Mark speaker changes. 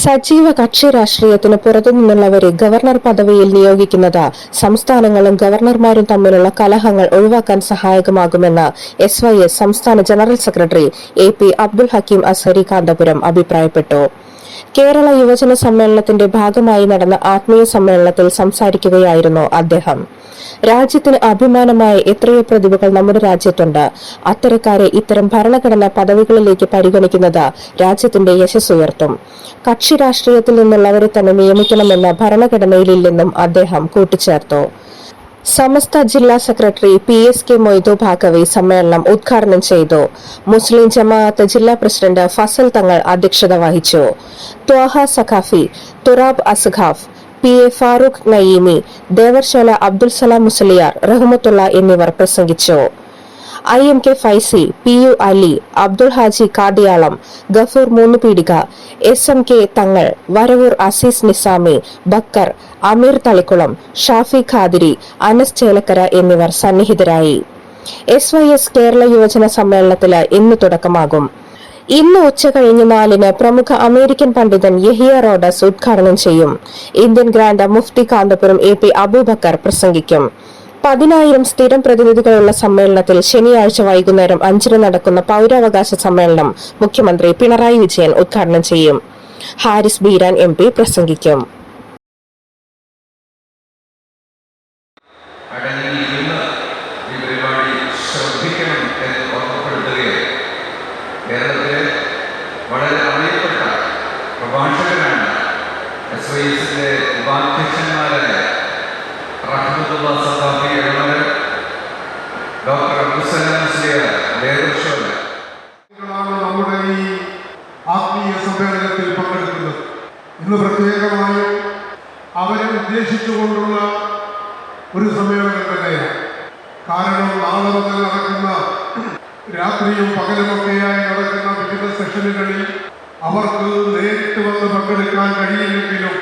Speaker 1: സജീവ കക്ഷി രാഷ്ട്രീയത്തിന് പുറത്തുനിന്നുള്ളവരെ ഗവർണർ പദവിയിൽ നിയോഗിക്കുന്നത് സംസ്ഥാനങ്ങളും ഗവർണർമാരും തമ്മിലുള്ള കലഹങ്ങൾ ഒഴിവാക്കാൻ സഹായകമാകുമെന്ന് SYS സംസ്ഥാന general secretary AP Abdul Hakeem Azhari Kanthapuram അഭിപ്രായപ്പെട്ടു. കേരള യുവജന സമ്മേളനത്തിന്റെ ഭാഗമായി നടന്ന ആത്മീയ സമ്മേളനത്തിൽ സംസാരിക്കുകയായിരുന്നു അദ്ദേഹം. രാജ്യത്തിന് അഭിമാനമായ എത്രയോ പ്രതിഭകൾ നമ്മുടെ രാജ്യത്തുണ്ട്. അത്തരക്കാരെ ഇത്തരം ഭരണഘടനാ പദവികളിലേക്ക് പരിഗണിക്കുന്നത് രാജ്യത്തിന്റെ യശസ്സുയർത്തും. കക്ഷി രാഷ്ട്രീയത്തിൽ നിന്നുള്ളവരെ തന്നെ നിയമിക്കണമെന്ന ഭരണഘടനയിലില്ലെന്നും അദ്ദേഹം കൂട്ടിച്ചേർത്തു. സമസ്ത ജില്ലാ സെക്രട്ടറി PSK മൊയ്തു ഭാഗവി സമ്മേളനം ഉദ്ഘാടനം ചെയ്തു. മുസ്ലിം ജമാഅത്ത് ജില്ലാ പ്രസിഡന്റ് ഫസൽ തങ്ങൾ അധ്യക്ഷത വഹിച്ചു. ത്വാഹ സഖാഫി, തുറാബ് അസ്ഖാഫ്, PA ഫാറൂഖ് നയീമി, ദേവർശോല അബ്ദുൽ സലാം മുസ്ലിയാർ, റഹ്മത്തുള്ള എന്നിവർ പ്രസംഗിച്ചു. IMK Faizy, PU Ali, Abdul Haji കാദിയാളം, Gafoor Moonupeedika, SMK തങ്ങൾ, വരവൂർ അസീസ് നിസാമി, ബക്കർ, അമീർ തളിക്കുളം, ഷാഫി ഖാദിരി, അനസ് ചേലക്കര എന്നിവർ സന്നിഹിതരായി. SYS കേരള യുവജന സമ്മേളനത്തിന് ഇന്ന് തുടക്കമാകും. ഇന്ന് ഉച്ചകഴിഞ്ഞ് 4-ന് പ്രമുഖ അമേരിക്കൻ പണ്ഡിതൻ യഹിയ റോഡസ് ഉദ്ഘാടനം ചെയ്യും. ഇന്ത്യൻ ഗ്രാൻഡ് മുഫ്തി കാന്തപുരം AP അബൂബക്കർ പ്രസംഗിക്കും. 10,000 സ്ഥിരം പ്രതിനിധികളുള്ള സമ്മേളനത്തിൽ ശനിയാഴ്ച വൈകുന്നേരം 5-ന് നടക്കുന്ന പൗരാവകാശ സമ്മേളനം മുഖ്യമന്ത്രി പിണറായി വിജയൻ ഉദ്ഘാടനം ചെയ്യും. ഹാരിസ് ബീരാൻ MP പ്രസംഗിക്കും.
Speaker 2: വളരെ അറിയപ്പെട്ട പ്രഭാഷകനാണ് SYSന്റെ ഉപാധ്യക്ഷന്മാരായ റഹ്മത്തുള്ള സഖാഫി ഇളമരം, ഡോക്ടർ അബ്ദുൽ സലാം മുസ്ലിയാർ, ദേവർശോല
Speaker 3: നമ്മുടെ ഈ ആത്മീയ സമ്മേളനത്തിൽ പങ്കെടുക്കുന്നത്. ഇന്ന് പ്രത്യേകമായും അവരെ ഉദ്ദേശിച്ചുകൊണ്ടുള്ള ഒരു സമ്മേളനം തന്നെയാണ്. കാരണം നാളെ മുതൽ നടക്കുന്ന രാത്രിയും പകലുമൊക്കെയായി നടക്കുന്ന വിവിധ സെഷനുകളിൽ അവർക്ക് നേരിട്ട് വന്ന് പങ്കെടുക്കാൻ കഴിയില്ലെങ്കിലും